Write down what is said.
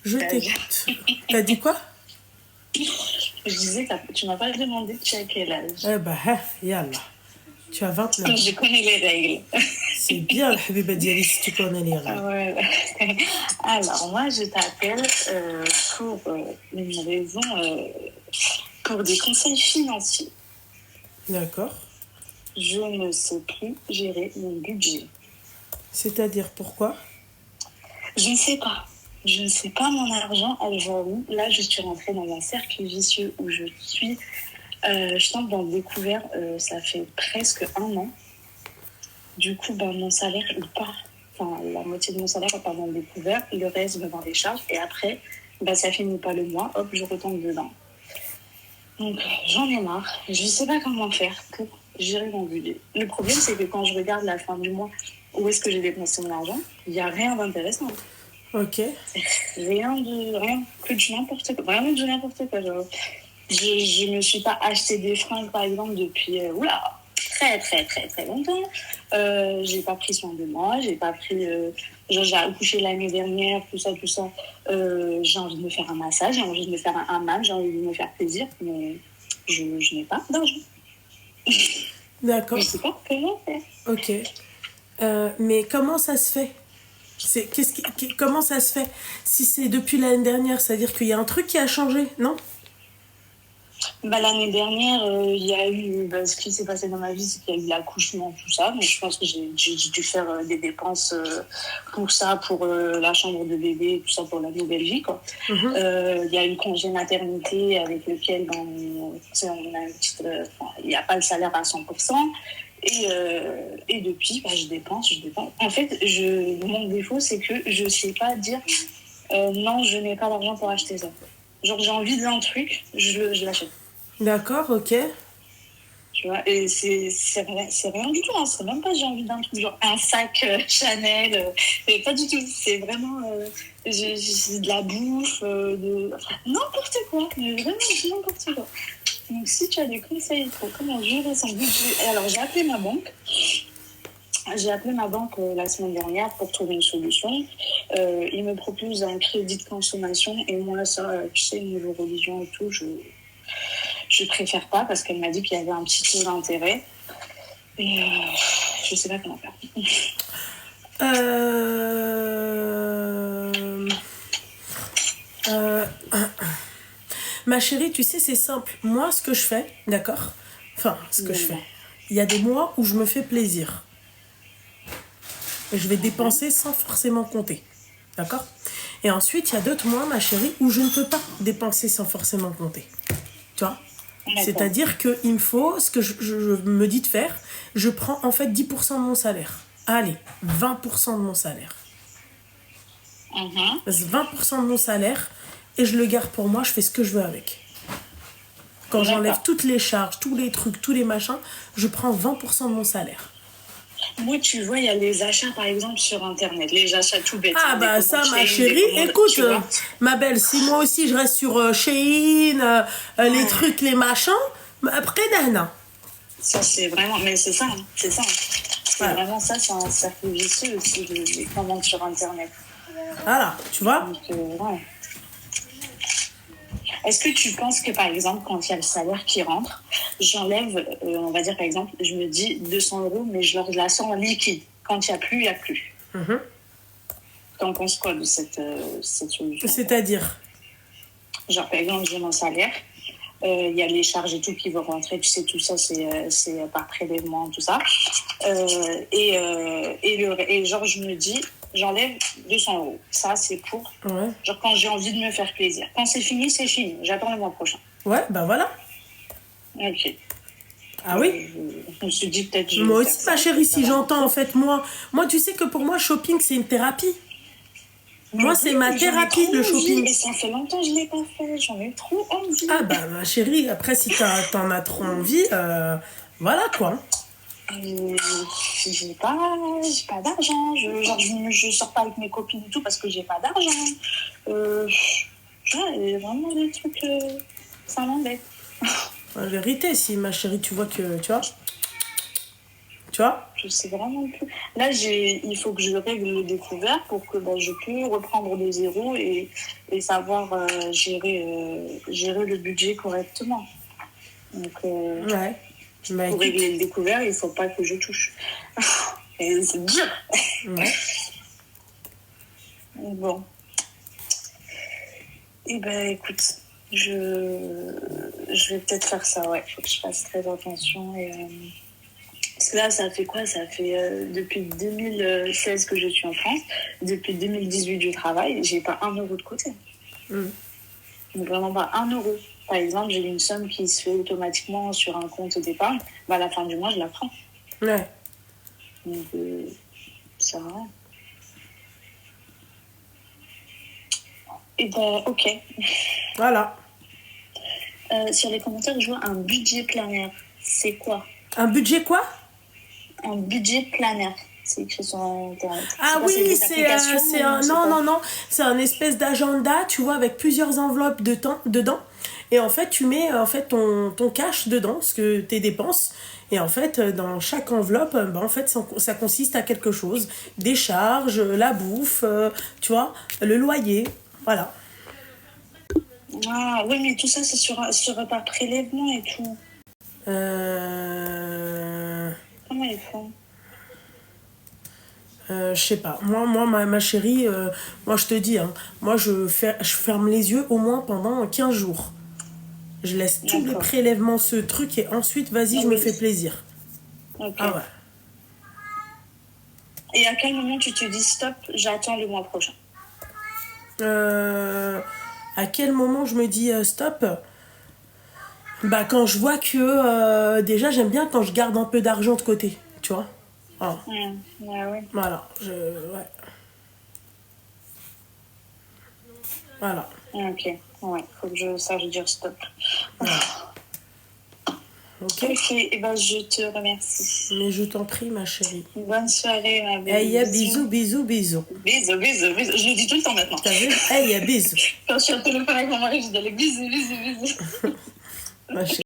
Je t'écoute. T'as dit quoi? Je disais que tu m'as pas demandé tu as quel âge. Eh ben, yallah. Tu as 29. Je connais les règles. C'est bien, la habiba diali, si tu connais les règles. Ouais. Alors, moi, je t'appelle pour une raison, pour des conseils financiers. D'accord. Je ne sais plus gérer mon budget. C'est-à-dire pourquoi? Je ne sais pas. Je ne sais pas mon argent, elle va où. Là, je suis rentrée dans un cercle vicieux où je suis. Je tombe dans le découvert, ça fait presque 1 an. Du coup, mon salaire, il part. Enfin, la moitié de mon salaire part dans le découvert, le reste va dans les charges. Et après, ça finit pas le mois, hop, je retombe dedans. Donc, j'en ai marre. Je ne sais pas comment faire pour gérer mon budget. Le problème, c'est que quand je regarde la fin du mois, où est-ce que j'ai dépensé mon argent, il n'y a rien d'intéressant. Ok. Rien que du n'importe quoi. Vraiment du n'importe quoi. Genre, je me suis pas acheté des fringues, par exemple, depuis très, très, très, très longtemps. J'ai pas pris soin de moi. J'ai pas pris... j'ai accouché l'année dernière, tout ça. J'ai envie de me faire un massage, j'ai envie de me faire un hammam, j'ai envie de me faire plaisir, mais je n'ai pas d'argent. D'accord. Je sais pas comment faire. Ok. Mais comment ça se fait? Comment ça se fait? Si c'est depuis l'année dernière, c'est-à-dire qu'il y a un truc qui a changé, non? L'année dernière, il y a eu... ce qui s'est passé dans ma vie, c'est qu'il y a eu l'accouchement, tout ça. Mais je pense que j'ai dû faire des dépenses pour ça, pour la chambre de bébé, tout ça, pour la nouvelle vie, quoi. Il y a eu le congé maternité avec lequel on a une petite... il n'y a pas le salaire à 100%. Et depuis, je dépense. En fait, mon défaut, c'est que je ne sais pas dire non, je n'ai pas d'argent pour acheter ça. Genre, j'ai envie d'un truc, je l'achète. D'accord, ok. Tu vois, et c'est rien du tout. Hein. C'est même pas j'ai envie d'un truc, genre un sac Chanel. Et pas du tout. C'est vraiment j'ai de la bouffe, n'importe quoi. Mais vraiment n'importe quoi. Donc, si tu as des conseils pour comment gérer son budget... Alors, j'ai appelé ma banque. La semaine dernière pour trouver une solution. Ils me proposent un crédit de consommation. Et moi, ça, tu sais, niveau religion et tout, je préfère pas parce qu'elle m'a dit qu'il y avait un petit taux d'intérêt. Et je sais pas comment faire. Ma chérie, tu sais, c'est simple. Moi, ce que je fais, d'accord? Enfin, ce que je fais. Il y a des mois où je me fais plaisir. Et je vais dépenser sans forcément compter. D'accord? Et ensuite, il y a d'autres mois, ma chérie, où je ne peux pas dépenser sans forcément compter. Tu vois? C'est-à-dire qu'il me faut, ce que je me dis de faire, je prends en fait 10% de mon salaire. Allez, 20% de mon salaire. 20% de mon salaire, et je le garde pour moi, je fais ce que je veux avec. Quand j'enlève toutes les charges, tous les trucs, tous les machins, je prends 20% de mon salaire. Moi, tu vois, il y a les achats, par exemple, sur Internet. Les achats tout bêtes. Ah, ça, ma chérie, écoute, ma belle, si moi aussi je reste sur Shein, les trucs, les machins, après, Dana. Ça, c'est vraiment... Mais c'est ça, hein. C'est ça. C'est vraiment ça, c'est un cercle vicieux aussi, les commandes sur Internet. Voilà, tu vois. Donc, ouais. Est-ce que tu penses que, par exemple, quand il y a le salaire qui rentre, j'enlève, on va dire, par exemple, je me dis 200 €, mais je leur la sors en liquide. Quand il n'y a plus, il n'y a plus. T'en penses quoi de cette solution? C'est-à-dire? Genre, par exemple, j'ai mon salaire, il y a les charges et tout qui vont rentrer, tu sais, tout ça, c'est par prélèvement, tout ça. Et genre, je me dis, j'enlève 200 €. Ça, c'est pour, genre, quand j'ai envie de me faire plaisir. Quand c'est fini, c'est fini. J'attends le mois prochain. Ouais, voilà. Ok. Ah oui. Je me suis dit peut-être... Moi aussi, ma chérie, si j'entends, en fait, moi, tu sais que pour moi, shopping, c'est une thérapie. Moi, c'est ma thérapie, le shopping. Et ça fait longtemps que je ne l'ai pas fait. J'en ai trop envie. Ah ma chérie, après, si t'en as trop envie, voilà, quoi. J'ai pas d'argent. Je sors pas avec mes copines et tout parce que j'ai pas d'argent. Il y a vraiment des trucs... ça m'embête. En vérité, si, ma chérie, tu vois que... Tu vois, Tu vois? Je sais vraiment plus. Là, il faut que je règle le découvert pour que je puisse reprendre de zéro et savoir gérer le budget correctement. Donc, Ouais. Bah, pour écoute. régler le découvert, il ne faut pas que je touche. Et c'est dur. Ouais. Bon. Eh ben, écoute, je vais peut-être faire ça, ouais. Faut que je fasse très attention. Parce que là, ça fait quoi? Ça fait depuis 2016 que je suis en France. Depuis 2018, je travaille. J'ai pas 1 euro de côté. Donc, vraiment pas 1 euro. Par exemple, j'ai une somme qui se fait automatiquement sur un compte d'épargne. À la fin du mois, je la prends. Ouais. Donc, ça va. Et ben, ok. Voilà. Sur les commentaires, je vois un budget planaire. C'est quoi? Un budget quoi? Un budget planaire. C'est écrit sur Internet. Ah oui, c'est un... Non. C'est un espèce d'agenda, tu vois, avec plusieurs enveloppes dedans. Et en fait, tu mets ton cash dedans, tes dépenses. Et en fait, dans chaque enveloppe, en fait, ça consiste à quelque chose. Des charges, la bouffe, tu vois, le loyer. Voilà. Ah oui, mais tout ça, c'est sur par prélèvement et tout. Comment ils font? Je sais pas. Moi ma chérie, moi je te dis, hein, moi je ferme les yeux au moins pendant 15 jours. Je laisse tous les prélèvements, ce truc, et ensuite, vas-y, je me fais plaisir. Okay. Ah ouais. Et à quel moment tu te dis stop, j'attends le mois prochain? À quel moment je me dis stop? Bah quand je vois que déjà j'aime bien quand je garde un peu d'argent de côté, tu vois. Ah. Ouais. Voilà, ouais. Voilà. Ok, ouais, faut que je sache dire stop. Voilà. Ok. Ok, et ben je te remercie. Mais je t'en prie, ma chérie. Bonne soirée, ma belle. Hey, bisous. Bisous. Je le dis tout le temps maintenant. T'as vu? Hey, bisous. Quand je suis au téléphone avec mon mari, je dis bisous. Ma chérie.